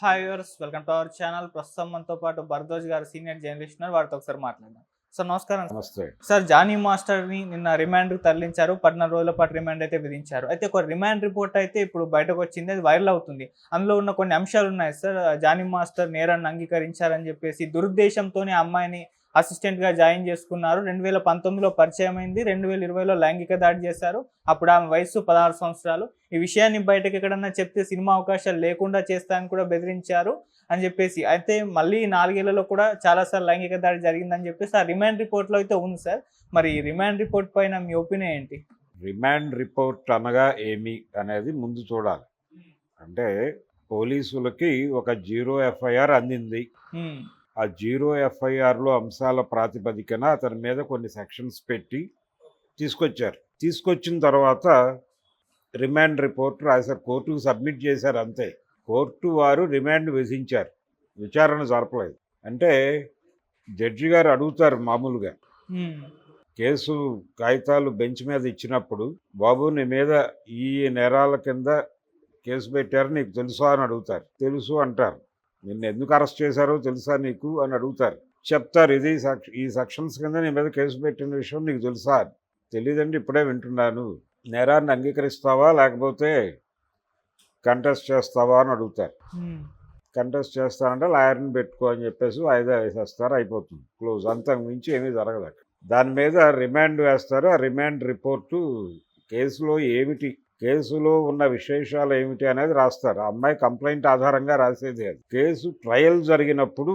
Hi viewers, welcome to our channel. ప్రస్తుతం మనతో పాటు భరద్వాజ్ గారు సీనియర్ జర్నలిస్ట్ ఉన్నారు. వారితో ఒకసారి మాట్లాడదాం. సార్ నమస్కారం. నమస్తే. సార్, జానీ మాస్టర్ని నిన్న రిమాండ్కి తరలించారు. 14 రోజుల పాటు రిమాండ్ అయితే విధించారు. అయితే ఒక రిమాండ్ రిపోర్ట్ అయితే ఇప్పుడు బయటకు వచ్చింది. అది వైరల్ అవుతుంది. అందులో ఉన్న కొన్ని అంశాలు ఉన్నాయి సార్. జానీ మాస్టర్ నేరాన్ని అంగీకరించారని చెప్పేసి దురుద్దేశంతోనే అమ్మాయిని అసిస్టెంట్గా జాయిన్ చేసుకున్నారు. 2019లో పరిచయం అయింది. 2020లో లైంగిక దాడి చేశారు. అప్పుడు ఆమె వయస్సు 16 సంవత్సరాలు. ఈ విషయాన్ని బయటకు ఎక్కడన్నా చెప్తే సినిమా అవకాశాలు లేకుండా చేస్తానని కూడా బెదిరించారు అని చెప్పేసి. అయితే మళ్ళీ 4 ఏళ్లలో కూడా చాలాసార్లు లైంగిక దాడి జరిగిందని చెప్పేసి ఆ రిమాండ్ రిపోర్ట్లో అయితే ఉంది సార్. మరి ఈ రిమాండ్ రిపోర్ట్ పైన మీ ఒపీనియన్ ఏంటి? రిమాండ్ రిపోర్ట్ అనగా ఏమి అనేది ముందు చూడాలి. అంటే పోలీసులకి ఒక జీరో ఎఫ్ఐఆర్ అందింది. ఆ జీరో ఎఫ్ఐఆర్లో అంశాల ప్రాతిపదికన అతని మీద కొన్ని సెక్షన్స్ పెట్టి తీసుకొచ్చారు. తీసుకొచ్చిన తర్వాత రిమాండ్ రిపోర్ట్ రాశారు, కోర్టుకు సబ్మిట్ చేశారు. అంతే. కోర్టు వారు రిమాండ్ విధించారు, విచారణ జరపలేదు. అంటే జడ్జి గారు అడుగుతారు మామూలుగా, కేసు కాగితాలు బెంచ్ మీద ఇచ్చినప్పుడు, బాబు నీ మీద ఈ నేరాల కింద కేసు పెట్టారు, నీకు తెలుసా అని అడుగుతారు. తెలుసు అంటారు. నిన్ను ఎందుకు అరెస్ట్ చేశారో తెలుసా నీకు అని అడుగుతారు. చెప్తారు, ఇది ఈ సెక్షన్స్ కింద నీ మీద కేసు పెట్టిన విషయం నీకు తెలుసా? తెలియదండి, ఇప్పుడే వింటున్నాను. నేరాన్ని అంగీకరిస్తావా లేకపోతే కంటెస్ట్ చేస్తావా అని అడుగుతారు. కంటెస్ట్ చేస్తానంటే లాయర్ని పెట్టుకో అని చెప్పేసి వాయిదా వేసేస్తారు, అయిపోతుంది, క్లోజ్. అంతకు మించి ఏమీ జరగదు అక్కడ. దాని మీద రిమాండ్ వేస్తారు. ఆ రిమాండ్ రిపోర్టు కేసులో ఏమిటి, కేసులో ఉన్న విశేషాలు ఏమిటి అనేది రాస్తారు. ఆ అమ్మాయి కంప్లైంట్ ఆధారంగా రాసేది అది. కేసు ట్రయల్ జరిగినప్పుడు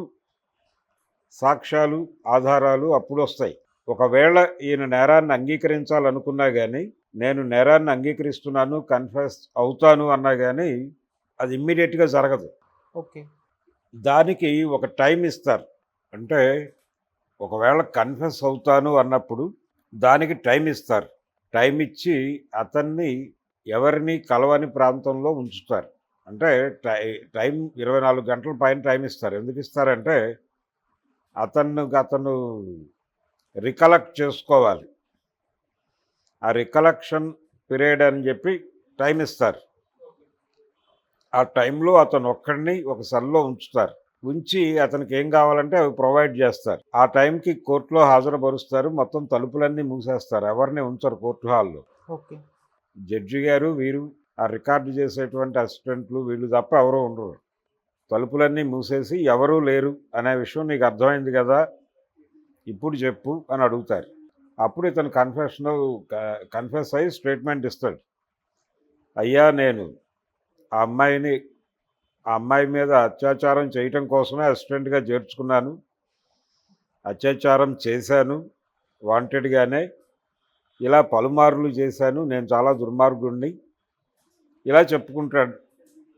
సాక్ష్యాలు, ఆధారాలు అప్పుడు వస్తాయి. ఒకవేళ ఈయన నేరాన్ని అంగీకరించాలనుకున్నా కానీ, నేను నేరాన్ని అంగీకరిస్తున్నాను, కన్ఫెస్ అవుతాను అన్నా కానీ అది ఇమ్మీడియట్గా జరగదు. ఓకే. దానికి ఒక టైం ఇస్తారు. అంటే ఒకవేళ కన్ఫెస్ అవుతాను అన్నప్పుడు దానికి టైం ఇస్తారు. టైం ఇచ్చి అతన్ని ఎవరిని కలవని ప్రాంతంలో ఉంచుతారు. అంటే టైం 24 గంటల పైన టైం ఇస్తారు. ఎందుకు ఇస్తారంటే అతను రికలెక్ట్ చేసుకోవాలి. ఆ రికలెక్షన్ పీరియడ్ అని చెప్పి టైం ఇస్తారు. ఆ టైంలో అతను ఒక్కడిని ఒక సెల్లో ఉంచుతారు. ఉంచి అతనికి ఏం కావాలంటే అవి ప్రొవైడ్ చేస్తారు. ఆ టైంకి కోర్టులో హాజరుపరుస్తారు. మొత్తం తలుపులన్నీ మూసేస్తారు, ఎవరిని ఉంచరు కోర్టు హాల్లో. ఓకే. జడ్జి గారు, వీరు, ఆ రికార్డు చేసేటువంటి అసిస్టెంట్లు, వీళ్ళు తప్ప ఎవరూ ఉండరు. తలుపులన్నీ మూసేసి ఎవరూ లేరు అనే విషయం నీకు అర్థమైంది కదా, ఇప్పుడు చెప్పు అని అడుగుతారు. అప్పుడు ఇతను కన్ఫెస్ అయ్యి స్టేట్మెంట్ ఇస్తాడు. అయ్యా, నేను ఆ అమ్మాయి మీద అత్యాచారం చేయటం కోసమే అసిస్టెంట్గా చేర్చుకున్నాను, అత్యాచారం చేశాను వాంటెడ్గానే, ఇలా పలుమార్లు చేశాను, నేను చాలా దుర్మార్గుడిని, ఇలా చెప్పుకుంటాడు.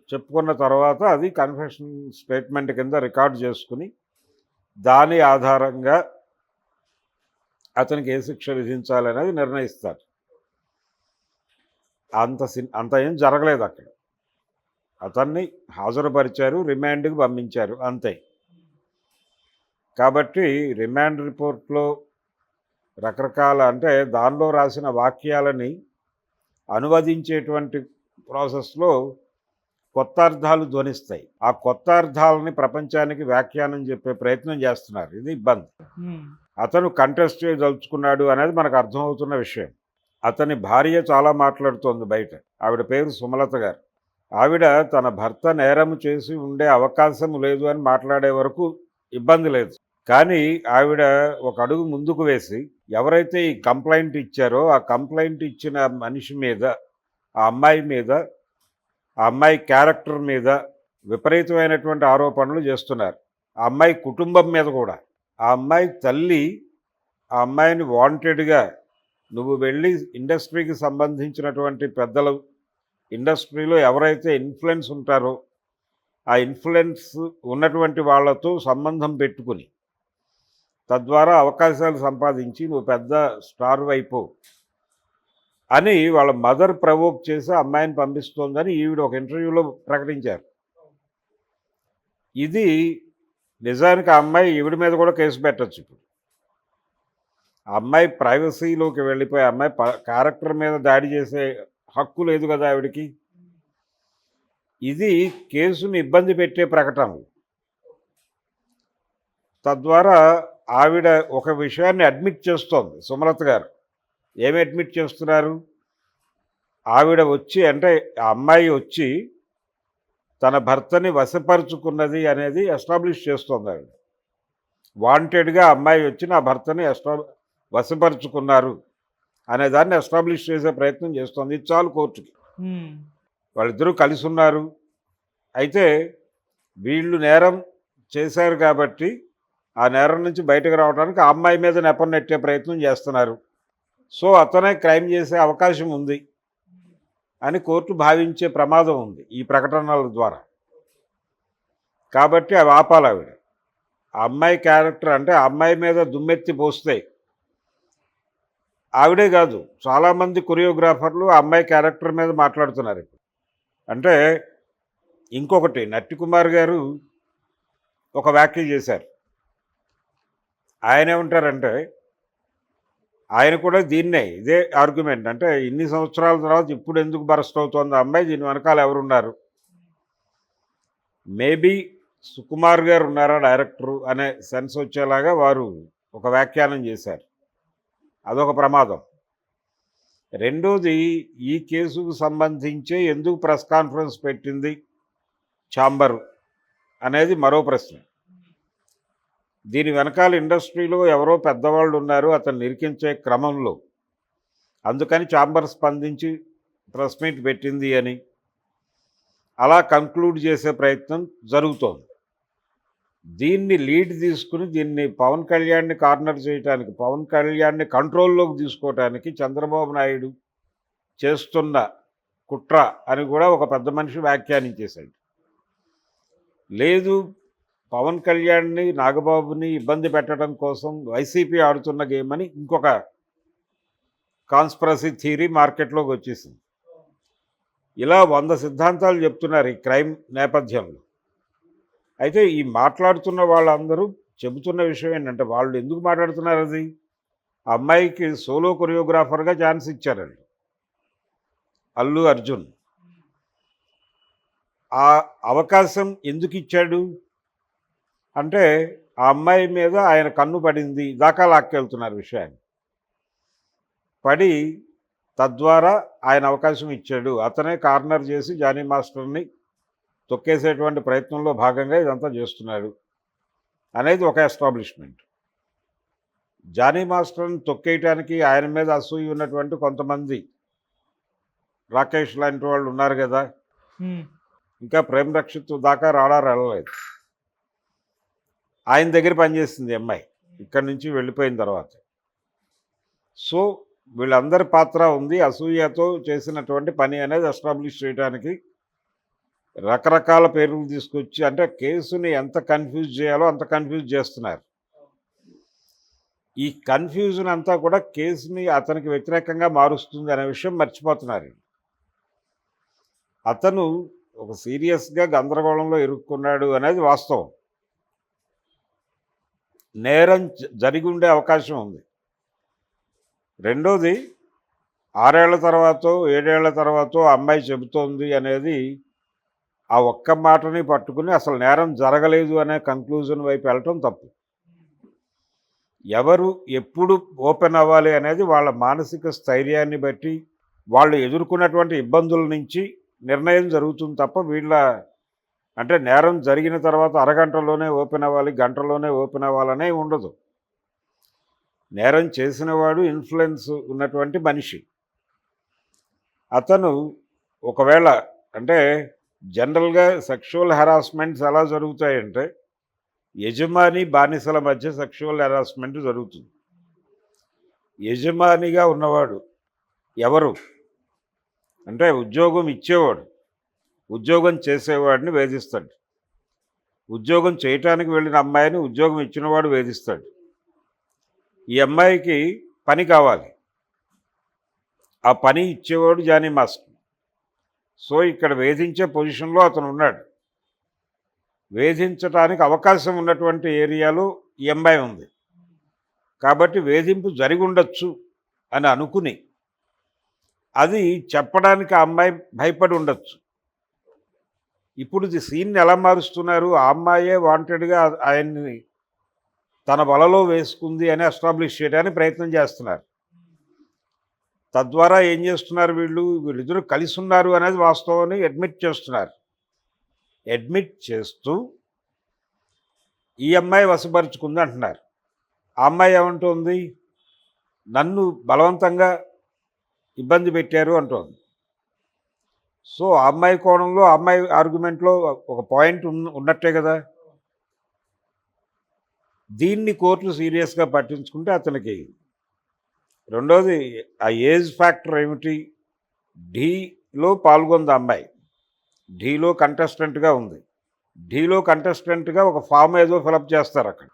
చెప్పుకున్న తర్వాత అది కన్ఫెషన్ స్టేట్మెంట్ కింద రికార్డు చేసుకుని దాని ఆధారంగా అతనికి ఏ శిక్ష విధించాలనేది నిర్ణయిస్తారు. అంత ఏం జరగలేదు అక్కడ. అతన్ని హాజరుపరిచారు, రిమాండ్కి పంపించారు, అంతే. కాబట్టి రిమాండ్ రిపోర్ట్లో రకరకాల, అంటే దానిలో రాసిన వాక్యాలని అనువదించేటువంటి ప్రాసెస్లో కొత్త అర్థాలు ధ్వనిస్తాయి. ఆ కొత్త అర్థాలని ప్రపంచానికి వ్యాఖ్యానం చెప్పే ప్రయత్నం చేస్తున్నారు. ఇది ఇబ్బంది. అతను కంటెస్ట్ చేయదలుచుకున్నాడు అనేది మనకు అర్థమవుతున్న విషయం. అతని భార్య చాలా మాట్లాడుతోంది బయట. ఆవిడ పేరు సుమలత గారు. ఆవిడ తన భర్త నేరం చేసి ఉండే అవకాశం లేదు అని మాట్లాడే వరకు ఇబ్బంది లేదు. కానీ ఆవిడ ఒక అడుగు ముందుకు వేసి, ఎవరైతే ఈ కంప్లైంట్ ఇచ్చారో ఆ కంప్లైంట్ ఇచ్చిన మనిషి మీద, ఆ అమ్మాయి మీద, ఆ అమ్మాయి క్యారెక్టర్ మీద విపరీతమైనటువంటి ఆరోపణలు చేస్తున్నారు. ఆ అమ్మాయి కుటుంబం మీద కూడా. ఆ అమ్మాయి తల్లి ఆ అమ్మాయిని వాంటెడ్గా, నువ్వు వెళ్ళి ఇండస్ట్రీకి సంబంధించినటువంటి పెద్దలు, ఇండస్ట్రీలో ఎవరైతే ఇన్ఫ్లుయెన్స్ ఉంటారో ఆ ఇన్ఫ్లుయెన్స్ ఉన్నటువంటి వాళ్ళతో సంబంధం పెట్టుకుని తద్వారా అవకాశాలు సంపాదించి నువ్వు పెద్ద స్టార్ అయిపో అని వాళ్ళ మదర్ ప్రవోక్ చేసి అమ్మాయిని పంపిస్తోందని ఈవిడ ఒక ఇంటర్వ్యూలో ప్రకటించారు. ఇది నిజానికి ఆ అమ్మాయి ఈవిడ మీద కూడా కేసు పెట్టచ్చు. ఇప్పుడు ఆ అమ్మాయి ప్రైవసీలోకి వెళ్ళిపోయి అమ్మాయి క్యారెక్టర్ మీద దాడి చేసే హక్కు లేదు కదా ఆవిడికి. ఇది కేసుని ఇబ్బంది పెట్టే ప్రకటనలు. తద్వారా ఆవిడ ఒక విషయాన్ని అడ్మిట్ చేస్తోంది సుమలత గారు. ఏమి అడ్మిట్ చేస్తున్నారు? ఆవిడ వచ్చి అంటే ఆ అమ్మాయి వచ్చి తన భర్తని వశపరుచుకున్నది అనేది ఎస్టాబ్లిష్ చేస్తోంది ఆవిడ. వాంటెడ్గా అమ్మాయి వచ్చి నా భర్తని వశపరుచుకున్నారు అనే దాన్ని ఎస్టాబ్లిష్ చేసే ప్రయత్నం చేస్తోంది. ఇది చాలు కోర్టుకి. వాళ్ళిద్దరూ కలిసి ఉన్నారు. అయితే వీళ్ళు నేరం చేశారు కాబట్టి ఆ నేరం నుంచి బయటకు రావడానికి ఆ అమ్మాయి మీద నెపం నెట్టే ప్రయత్నం చేస్తున్నారు. సో అతనే క్రైమ్ చేసే అవకాశం ఉంది అని కోర్టు భావించే ప్రమాదం ఉంది ఈ ప్రకటనల ద్వారా. కాబట్టి అవి ఆపాలి ఆవిడ. ఆ అమ్మాయి క్యారెక్టర్ అంటే ఆ అమ్మాయి మీద దుమ్మెత్తి పోస్తే ఆవిడే కాదు చాలామంది కొరియోగ్రాఫర్లు ఆ అమ్మాయి క్యారెక్టర్ మీద మాట్లాడుతున్నారు ఇప్పుడు. అంటే ఇంకొకటి నట్టి కుమార్ గారు ఒక వ్యాఖ్య చేశారు. ఆయన ఏమంటారంటే ఆయన కూడా దీన్నే ఇదే ఆర్గ్యుమెంట్ అంటే ఇన్ని సంవత్సరాల తర్వాత ఇప్పుడు ఎందుకు బరస్ట్ అవుతోంది ఆ అమ్మాయి, దీని వెనకాల ఎవరున్నారు, మేబీ సుకుమార్ గారు ఉన్నారా డైరెక్టరు అనే సెన్స్ వచ్చేలాగా వారు ఒక వ్యాఖ్యానం చేశారు. అదొక ప్రమాదం. రెండోది ఈ కేసుకు సంబంధించి ఎందుకు ప్రెస్ కాన్ఫరెన్స్ పెట్టింది ఛాంబరు అనేది మరో ప్రశ్న. దీని వెనకాల ఇండస్ట్రీలో ఎవరో పెద్దవాళ్ళు ఉన్నారు అతను నిరికించే క్రమంలో, అందుకని ఛాంబర్ స్పందించి ప్రెస్ మీట్ పెట్టింది అని అలా కంక్లూడ్ చేసే ప్రయత్నం జరుగుతోంది. దీన్ని లీడ్ తీసుకుని దీన్ని పవన్ కళ్యాణ్ని కార్నర్ చేయడానికి, పవన్ కళ్యాణ్ని కంట్రోల్లోకి తీసుకోవటానికి చంద్రబాబు నాయుడు చేస్తున్న కుట్ర అని కూడా ఒక పెద్ద మనిషి వ్యాఖ్యానించేశాడు. లేదు పవన్ కళ్యాణ్ని నాగబాబుని ఇబ్బంది పెట్టడం కోసం వైసీపీ ఆడుతున్న గేమ్ అని ఇంకొక కాన్స్పిరసీ థియరీ మార్కెట్లోకి వచ్చేసింది. ఇలా 100 సిద్ధాంతాలు చెప్తున్నారు ఈ క్రైమ్ నేపథ్యంలో. అయితే ఈ మాట్లాడుతున్న వాళ్ళందరూ చెబుతున్న విషయం ఏంటంటే వాళ్ళు ఎందుకు మాట్లాడుతున్నారు, అది ఆ అమ్మాయికి సోలో కొరియోగ్రాఫర్గా ఛాన్స్ ఇచ్చారండి అల్లు అర్జున్. ఆ అవకాశం ఎందుకు ఇచ్చాడు అంటే ఆ అమ్మాయి మీద ఆయన కన్ను పడింది దాకా లాక్కెళ్తున్నారు విషయాన్ని. పడి తద్వారా ఆయన అవకాశం ఇచ్చాడు, అతనే కార్నర్ చేసి జానీ మాస్టర్ని తొక్కేసేటువంటి ప్రయత్నంలో భాగంగా ఇదంతా చేస్తున్నాడు అనేది ఒక ఎస్టాబ్లిష్మెంట్. జానీ మాస్టర్ని తొక్కేయటానికి ఆయన మీద అసూయ ఉన్నటువంటి కొంతమంది రాకేష్ లాంటి వాళ్ళు ఉన్నారు కదా, ఇంకా ప్రేమ్ రక్షిత్ దాకా రాడారు వెళ్ళలేదు. ఆయన దగ్గర పనిచేసింది అమ్మాయి ఇక్కడి నుంచి వెళ్ళిపోయిన తర్వాత. సో వీళ్ళందరి పాత్ర ఉంది. అసూయతో చేసినటువంటి పని అనేది ఎస్టాబ్లిష్ చేయడానికి రకరకాల పేర్లు తీసుకొచ్చి అంటే కేసుని ఎంత కన్ఫ్యూజ్ చేయాలో అంత కన్ఫ్యూజ్ చేస్తున్నారు. ఈ కన్ఫ్యూజన్ అంతా కూడా కేసుని అతనికి వ్యతిరేకంగా మారుస్తుంది అనే విషయం మర్చిపోతున్నారు. అతను ఒక సీరియస్గా గందరగోళంలో ఇరుక్కున్నాడు అనేది వాస్తవం. నేరం జరిగి ఉండే అవకాశం ఉంది. రెండోది 6 ఏళ్ల తర్వాతో 7 ఏళ్ల తర్వాతో అమ్మాయి చెబుతోంది అనేది ఆ ఒక్క మాటని పట్టుకుని అసలు నేరం జరగలేదు అనే కంక్లూజన్ వైపు వెళ్ళటం తప్పు. ఎవరు ఎప్పుడు ఓపెన్ అవ్వాలి అనేది వాళ్ళ మానసిక స్థైర్యాన్ని బట్టి వాళ్ళు ఎదుర్కొన్నటువంటి ఇబ్బందుల నుంచి నిర్ణయం జరుగుతుంది తప్ప వీళ్ళ అంటే నేరం జరిగిన తర్వాత అరగంటలోనే ఓపెన్ అవ్వాలి, గంటలోనే ఓపెన్ అవ్వాలనే ఉండదు. నేరం చేసినవాడు ఇన్ఫ్లుయెన్స్ ఉన్నటువంటి మనిషి. అతను ఒకవేళ అంటే జనరల్గా సెక్షువల్ హెరాస్మెంట్స్ ఎలా జరుగుతాయంటే యజమాని బానిసల మధ్య సెక్షువల్ హెరాస్మెంట్ జరుగుతుంది. యజమానిగా ఉన్నవాడు ఎవరు అంటే ఉద్యోగం ఇచ్చేవాడు ఉద్యోగం చేసేవాడిని వేధిస్తాడు. ఉద్యోగం చేయటానికి వెళ్ళిన అమ్మాయిని ఉద్యోగం ఇచ్చినవాడు వేధిస్తాడు. ఈ అమ్మాయికి పని కావాలి, ఆ పని ఇచ్చేవాడు జానీ మాస్టర్. సో ఇక్కడ వేధించే పొజిషన్లో అతను ఉన్నాడు. వేధించడానికి అవకాశం ఉన్నటువంటి ఏరియాలో ఈ అమ్మాయి ఉంది కాబట్టి వేధింపు జరిగి ఉండొచ్చు అని అనుకుని అది చెప్పడానికి ఆ అమ్మాయి భయపడి ఉండొచ్చు. ఇప్పుడు ఇది సీన్ ఎలా మారుస్తున్నారు, ఆ అమ్మాయే వాంటెడ్గా ఆయన్ని తన వలలో వేసుకుంది అని ఎస్టాబ్లిష్ చేయడానికి ప్రయత్నం చేస్తున్నారు. తద్వారా ఏం చేస్తున్నారు, వీళ్ళిద్దరూ కలిసి ఉన్నారు అనేది వాస్తవాన్ని అడ్మిట్ చేస్తున్నారు. అడ్మిట్ చేస్తూ ఈ అమ్మాయి వశపరుచుకుంది అంటున్నారు. ఆ అమ్మాయి ఏమంటుంది, నన్ను బలవంతంగా ఇబ్బంది పెట్టారు అంటోంది. సో ఆ అమ్మాయి కోణంలో, ఆ అమ్మాయి ఆర్గ్యుమెంట్లో ఒక పాయింట్ ఉన్నట్టే కదా. దీన్ని కోర్టు సీరియస్గా పట్టించుకుంటే అతనికి రెండోది ఆ ఏజ్ ఫ్యాక్టర్ ఏమిటి, ఢీలో పాల్గొంది ఆ అమ్మాయి, ఢీలో కంటెస్టెంట్గా ఉంది. ఢీలో కంటెస్టెంట్గా ఒక ఫామ్ ఏదో ఫిలప్ చేస్తారు అక్కడ,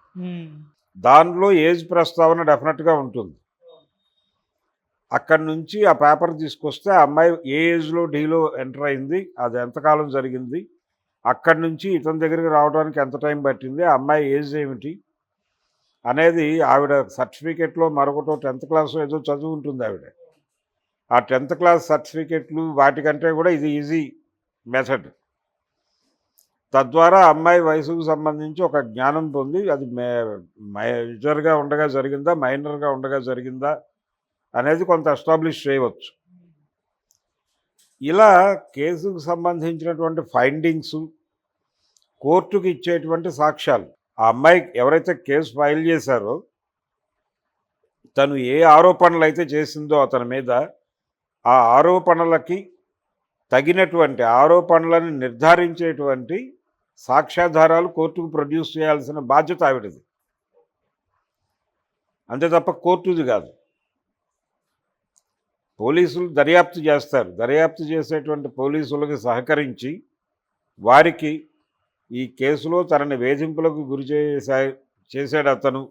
దానిలో ఏజ్ ప్రస్తావన డెఫినెట్గా ఉంటుంది. అక్కడి నుంచి ఆ పేపర్ తీసుకొస్తే ఆ అమ్మాయి ఏ ఏజ్లో ఢీలో ఎంటర్ అయింది, అది ఎంతకాలం జరిగింది, అక్కడి నుంచి ఇతని దగ్గరికి రావడానికి ఎంత టైం పట్టింది, ఆ అమ్మాయి ఏజ్ ఏమిటి అనేది ఆవిడ సర్టిఫికెట్లో మరొకటో 10th క్లాస్ ఏదో చదువు ఉంటుంది ఆవిడ. ఆ 10th క్లాస్ సర్టిఫికెట్లు వాటికంటే కూడా ఇది ఈజీ మెథడ్. తద్వారా అమ్మాయి వయసుకు సంబంధించి ఒక జ్ఞానం పొంది అది మేజర్గా ఉండగా జరిగిందా, మైనర్గా ఉండగా జరిగిందా అనేది కొంత ఎస్టాబ్లిష్ చేయవచ్చు. ఇలా కేసుకు సంబంధించినటువంటి ఫైండింగ్స్, కోర్టుకు ఇచ్చేటువంటి సాక్ష్యాలు, ఆ అమ్మాయి ఎవరైతే కేసు ఫైల్ చేశారో తను ఏ ఆరోపణలు అయితే చేసిందో అతని మీద, ఆ ఆరోపణలకి తగినటువంటి ఆరోపణలను నిర్ధారించేటువంటి సాక్ష్యాధారాలు కోర్టుకు ప్రొడ్యూస్ చేయాల్సిన బాధ్యత ఆవిడది, అంతే తప్ప కోర్టుది కాదు. పోలీసులు దర్యాప్తు చేస్తారు, దర్యాప్తు చేసేటువంటి పోలీసులకు సహకరించి వారికి ఈ కేసులో తనని వేధింపులకు గురి చేశాడు అతను,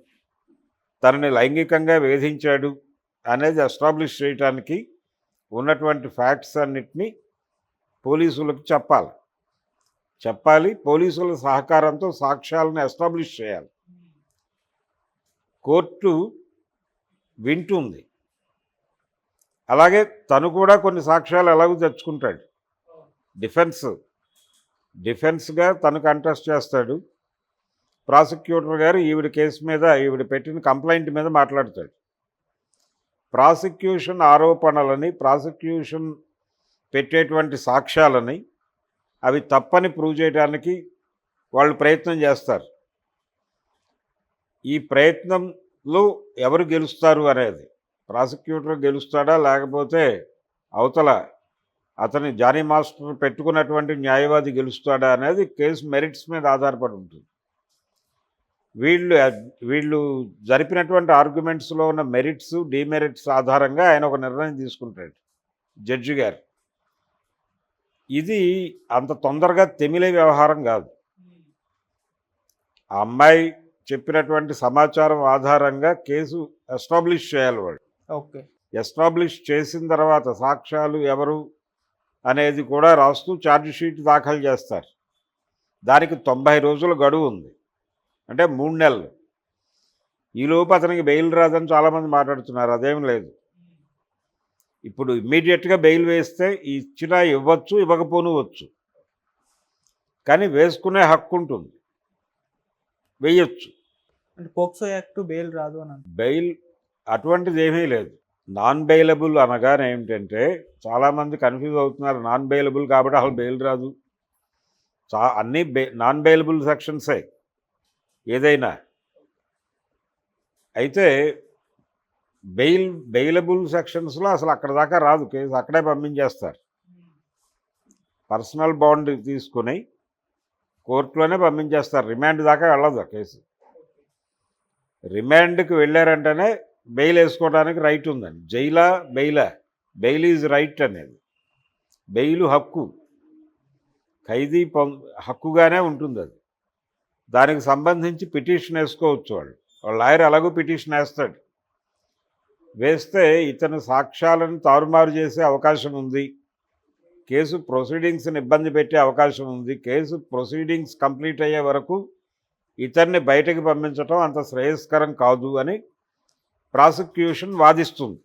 తనని లైంగికంగా వేధించాడు అనేది ఎస్టాబ్లిష్ చేయడానికి ఉన్నటువంటి ఫ్యాక్ట్స్ అన్నిటినీ పోలీసులకు చెప్పాలి. పోలీసుల సహకారంతో సాక్ష్యాలను ఎస్టాబ్లిష్ చేయాలి. కోర్టు వింటుంది. అలాగే తను కూడా కొన్ని సాక్ష్యాలు ఎలాగో తెచ్చుకుంటాడు. డిఫెన్స్గా తను కంటెస్ట్ చేస్తాడు. ప్రాసిక్యూటర్ గారు ఈవిడ కేసు మీద, ఈవిడ పెట్టిన కంప్లైంట్ మీద మాట్లాడతాడు. ప్రాసిక్యూషన్ ఆరోపణలని, ప్రాసిక్యూషన్ పెట్టేటువంటి సాక్ష్యాలని అవి తప్పని ప్రూవ్ చేయడానికి వాళ్ళు ప్రయత్నం చేస్తారు. ఈ ప్రయత్నంలో ఎవరు గెలుస్తారు అనేది, ప్రాసిక్యూటర్ గెలుస్తాడా లేకపోతే అవతల అతని జానీ మాస్టర్ పెట్టుకున్నటువంటి న్యాయవాది గెలుస్తాడా అనేది కేసు మెరిట్స్ మీద ఆధారపడి ఉంటుంది. వీళ్ళు జరిపినటువంటి ఆర్గ్యుమెంట్స్లో ఉన్న మెరిట్స్, డిమెరిట్స్ ఆధారంగా ఆయన ఒక నిర్ణయం తీసుకుంటాడు జడ్జి గారు. ఇది అంత తొందరగా తెమిలే వ్యవహారం కాదు. ఆ అమ్మాయి చెప్పినటువంటి సమాచారం ఆధారంగా కేసు ఎస్టాబ్లిష్ చేయాలి వాడు. ఓకే, ఎస్టాబ్లిష్ చేసిన తర్వాత సాక్ష్యాలు ఎవరు అనేది కూడా రాస్తూ ఛార్జ్ షీట్ దాఖలు చేస్తారు. దానికి 90 రోజుల గడువు ఉంది, అంటే 3 నెలలు. ఈలోపు అతనికి బెయిల్ రాదని చాలామంది మాట్లాడుతున్నారు. అదేం లేదు. ఇప్పుడు ఇమ్మీడియట్గా బెయిల్ వేస్తే ఇచ్చినా ఇవ్వచ్చు, ఇవ్వకపోనవచ్చు, కానీ వేసుకునే హక్కు ఉంటుంది, వేయచ్చు. అంటే పోక్సో యాక్ట్ బెయిల్ రాదు అని. బెయిల్ అటువంటిది ఏమీ లేదు. నాన్ బెయిలబుల్ అనగానే ఏమిటంటే చాలామంది కన్ఫ్యూజ్ అవుతున్నారు. నాన్ బెయిలబుల్ కాబట్టి అసలు బెయిల్ రాదు. అన్నీ నాన్ బెయిలబుల్ సెక్షన్సే ఏదైనా. అయితే బెయిలబుల్ సెక్షన్స్లో అసలు అక్కడ దాకా రాదు కేసు, అక్కడే పంపించేస్తారు. పర్సనల్ బాండ్ తీసుకుని కోర్టులోనే పంపించేస్తారు, రిమాండ్ దాకా వెళ్ళదు కేసు. రిమాండ్కి వెళ్ళారంటేనే బెయిల్ వేసుకోవడానికి రైట్ ఉందండి. బెయిల్ ఈజ్ రైట్ అనేది. బెయిల్ హక్కు, ఖైదీ హక్కుగానే ఉంటుంది అది. దానికి సంబంధించి పిటిషన్ వేసుకోవచ్చు వాళ్ళ లాయర్ ఎలాగో పిటిషన్ వేస్తాడు. వేస్తే ఇతను సాక్ష్యాలను తారుమారు చేసే అవకాశం ఉంది, కేసు ప్రొసీడింగ్స్ని ఇబ్బంది పెట్టే అవకాశం ఉంది, కేసు ప్రొసీడింగ్స్ కంప్లీట్ అయ్యే వరకు ఇతన్ని బయటకు పంపించడం అంత శ్రేయస్కరం కాదు అని ప్రాసిక్యూషన్ వాదిస్తుంది.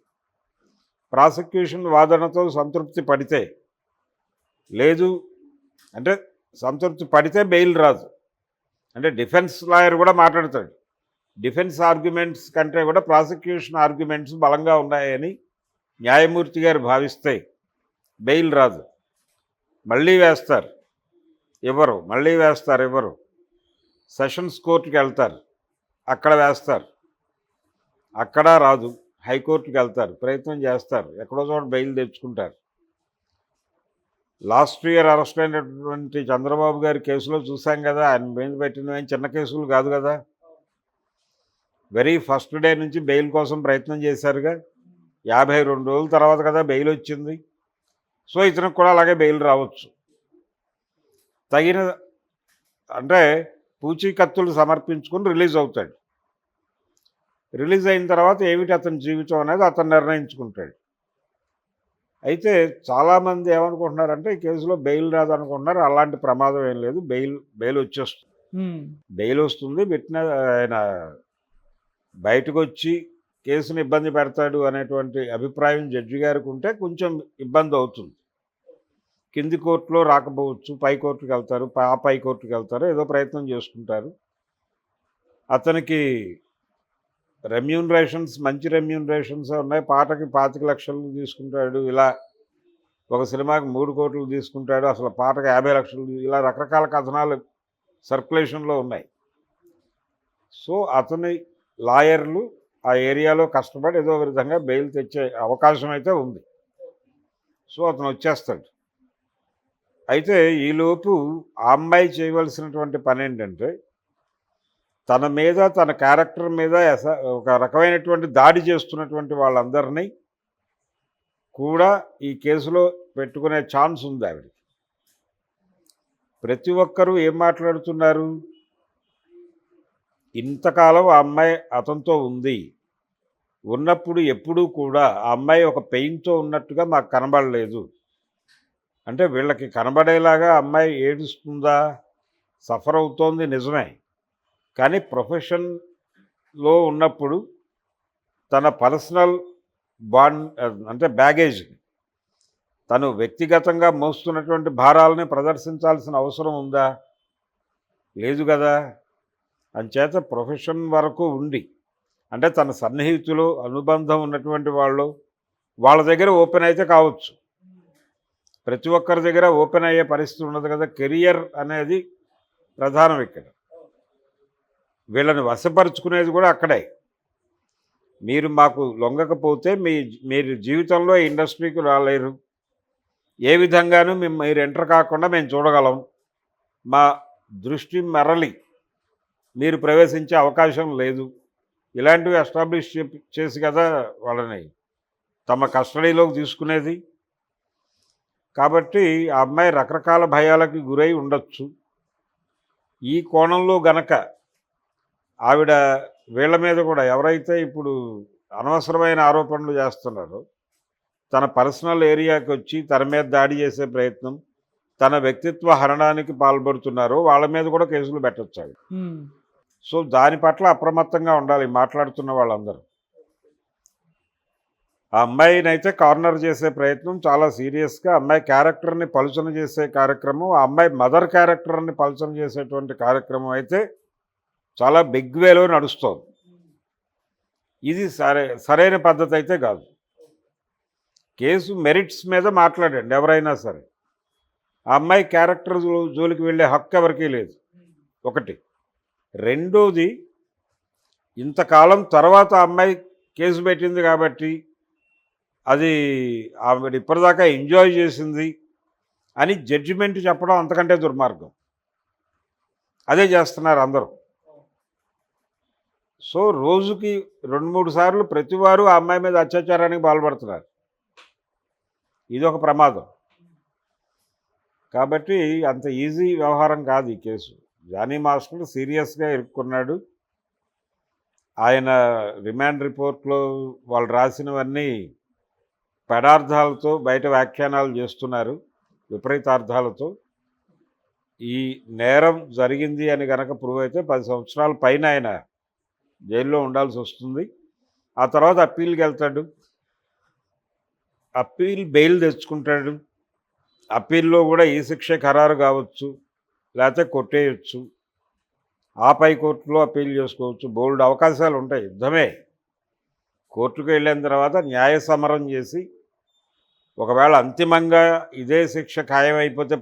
ప్రాసిక్యూషన్ వాదనతో సంతృప్తి పడితే, లేదు అంటే సంతృప్తి పడితే బెయిల్ రాదు. అంటే డిఫెన్స్ లాయర్ కూడా మాట్లాడతాడు. డిఫెన్స్ ఆర్గ్యుమెంట్స్ కంటే కూడా ప్రాసిక్యూషన్ ఆర్గ్యుమెంట్స్ బలంగా ఉన్నాయని న్యాయమూర్తి గారు భావిస్తే బెయిల్ రాదు. మళ్ళీ వేస్తారు, ఇవ్వరు. మళ్ళీ వేస్తారు, ఇవ్వరు. సెషన్స్ కోర్టుకి వెళ్తారు, అక్కడ వేస్తారు, అక్కడ రాదు. హైకోర్టుకి వెళ్తారు, ప్రయత్నం చేస్తారు, ఎక్కడో చోట బెయిల్ తెచ్చుకుంటారు. లాస్ట్ ఇయర్ అరెస్ట్ అయినటువంటి చంద్రబాబు గారి కేసులో చూసాం కదా, ఆయన మీద పెట్టినవి చిన్న కేసులు కాదు కదా. వెరీ ఫస్ట్ డే నుంచి బెయిల్ కోసం ప్రయత్నం చేశారుగా. 52 రోజుల తర్వాత కదా బెయిల్ వచ్చింది. సో ఇతనికి కూడా అలాగే బెయిల్ రావచ్చు. తగిన అంటే పూచీకత్తులు సమర్పించుకుని రిలీజ్ అవుతాడు. రిలీజ్ అయిన తర్వాత ఏమిటి అతని జీవితం అనేది అతను నిర్ణయించుకుంటాడు. అయితే చాలామంది ఏమనుకుంటున్నారంటే ఈ కేసులో బెయిల్ రాదనుకుంటున్నారు. అలాంటి ప్రమాదం ఏం లేదు. బెయిల్ వచ్చేస్తుంది. బెయిల్ వస్తుంది. పెట్టిన ఆయన బయటకు వచ్చి కేసును ఇబ్బంది పెడతాడు అనేటువంటి అభిప్రాయం జడ్జి గారికి ఉంటే కొంచెం ఇబ్బంది అవుతుంది. కింది కోర్టులో రాకపోవచ్చు, పై కోర్టుకు వెళ్తారు, పై కోర్టుకు వెళ్తారు, ఏదో ప్రయత్నం చేసుకుంటారు. అతనికి రెమ్యూనరేషన్స్ మంచి రెమ్యూనరేషన్స్ ఉన్నాయి. పాటకి 25 లక్షలు తీసుకుంటాడు, ఇలా ఒక సినిమాకి 3 కోట్లు తీసుకుంటాడు, అసలు పాటకి 50 లక్షలు, ఇలా రకరకాల కథనాలు సర్క్యులేషన్లో ఉన్నాయి. సో అతని లాయర్లు ఆ ఏరియాలో కష్టపడి ఏదో ఒక విధంగా బెయిల్ తెచ్చే అవకాశం అయితే ఉంది. సో అతను వచ్చేస్తాడు. అయితే ఈలోపు ఆ అమ్మాయి చేయవలసినటువంటి పని ఏంటంటే తన మీద, తన క్యారెక్టర్ మీద ఒక రకమైనటువంటి దాడి చేస్తున్నటువంటి వాళ్ళందరినీ కూడా ఈ కేసులో పెట్టుకునే ఛాన్స్ ఉంది ఆవిడకి. ప్రతి ఒక్కరూ ఏం మాట్లాడుతున్నారు, ఇంతకాలం ఆ అమ్మాయి అతనితో ఉంది, ఉన్నప్పుడు ఎప్పుడూ కూడా ఆ అమ్మాయి ఒక పెయిన్తో ఉన్నట్టుగా మాకు కనబడలేదు. అంటే వీళ్ళకి కనబడేలాగా అమ్మాయి ఏడుస్తుందా, సఫర్ అవుతోంది నిజమే. కానీ ప్రొఫెషన్లో ఉన్నప్పుడు తన పర్సనల్ అంటే బ్యాగేజ్, తను వ్యక్తిగతంగా మోస్తున్నటువంటి భారాలని ప్రదర్శించాల్సిన అవసరం ఉందా? లేదు కదా. అంచేత ప్రొఫెషన్ వరకు ఉండి, అంటే తన సన్నిహితులు, అనుబంధం ఉన్నటువంటి వాళ్ళ దగ్గర ఓపెన్ అయితే కావచ్చు. ప్రతి ఒక్కరి దగ్గర ఓపెన్ అయ్యే పరిస్థితి ఉండదు కదా. కెరియర్ అనేది ప్రధానం ఇక్కడ. వీళ్ళని వశపరుచుకునేది కూడా అక్కడే. మీరు మాకు లొంగకపోతే మీరు జీవితంలో ఇండస్ట్రీకి రాలేరు, ఏ విధంగానూ మీరు ఎంటర్ కాకుండా మేము చూడగలం, మా దృష్టి మరలి మీరు ప్రవేశించే అవకాశం లేదు, ఇలాంటివి ఎస్టాబ్లిష్ చేసి కదా వాళ్ళని తమ కస్టడీలోకి తీసుకునేది. కాబట్టి ఆ అమ్మాయి రకరకాల భయాలకి గురై ఉండొచ్చు. ఈ కోణంలో గనక ఆవిడ వీళ్ళ మీద కూడా ఎవరైతే ఇప్పుడు అనవసరమైన ఆరోపణలు చేస్తున్నారో, తన పర్సనల్ ఏరియాకి వచ్చి తన మీద దాడి చేసే ప్రయత్నం, తన వ్యక్తిత్వ హరణానికి పాల్పడుతున్నారో వాళ్ళ మీద కూడా కేసులు పెట్టొచ్చు ఆవిడ. సో దాని పట్ల అప్రమత్తంగా ఉండాలి మాట్లాడుతున్న వాళ్ళందరూ. ఆ అమ్మాయిని అయితే కార్నర్ చేసే ప్రయత్నం చాలా సీరియస్గా, అమ్మాయి క్యారెక్టర్ని పలుచన చేసే కార్యక్రమం, ఆ అమ్మాయి మదర్ క్యారెక్టర్ని పలుచన చేసేటువంటి కార్యక్రమం అయితే చాలా బిగ్ వేలో నడుస్తోంది. ఇది సరైన పద్ధతి అయితే కాదు. కేసు మెరిట్స్ మీద మాట్లాడండి ఎవరైనా సరే. ఆ అమ్మాయి క్యారెక్టర్ జోలికి వెళ్ళే హక్కు ఎవరికీ లేదు, ఒకటి. రెండోది, ఇంతకాలం తర్వాత ఆ అమ్మాయి కేసు పెట్టింది కాబట్టి అది ఆవిడ ఇప్పటిదాకా ఎంజాయ్ చేసింది అని జడ్జిమెంట్ చెప్పడం అంతకంటే దుర్మార్గం. అదే చేస్తున్నారు అందరూ. సో రోజుకి 2-3 సార్లు ప్రతివారు ఆ అమ్మాయి మీద అత్యాచారానికి పాల్పడుతున్నారు. ఇది ఒక ప్రమాదం. కాబట్టి అంత ఈజీ వ్యవహారం కాదు ఈ కేసు. జానీ మాస్టర్ సీరియస్గా ఇరుక్కున్నాడు. ఆయన రిమాండ్ రిపోర్ట్లో వాళ్ళు రాసినవన్నీ పెడార్థాలతో బయట వ్యాఖ్యానాలు చేస్తున్నారు, విపరీతార్థాలతో. ఈ నేరం జరిగింది అని కనుక ప్రూవ్ అయితే 10 సంవత్సరాల పైన ఆయన జైల్లో ఉండాల్సి వస్తుంది. ఆ తర్వాత అప్పీల్కి వెళ్తాడు, బెయిల్ తెచ్చుకుంటాడు. అప్పీల్లో కూడా ఈ శిక్ష ఖరారు కావచ్చు. లేకపోతే కొట్టేయచ్చు, ఆ పై కోర్టులో అప్పీల్ చేసుకోవచ్చు, బోల్డ్ అవకాశాలు ఉంటాయి. యుద్ధమే. కోర్టుకు వెళ్ళిన తర్వాత న్యాయ సమరం చేసి ఒకవేళ అంతిమంగా ఇదే శిక్ష ఖాయమైపోతే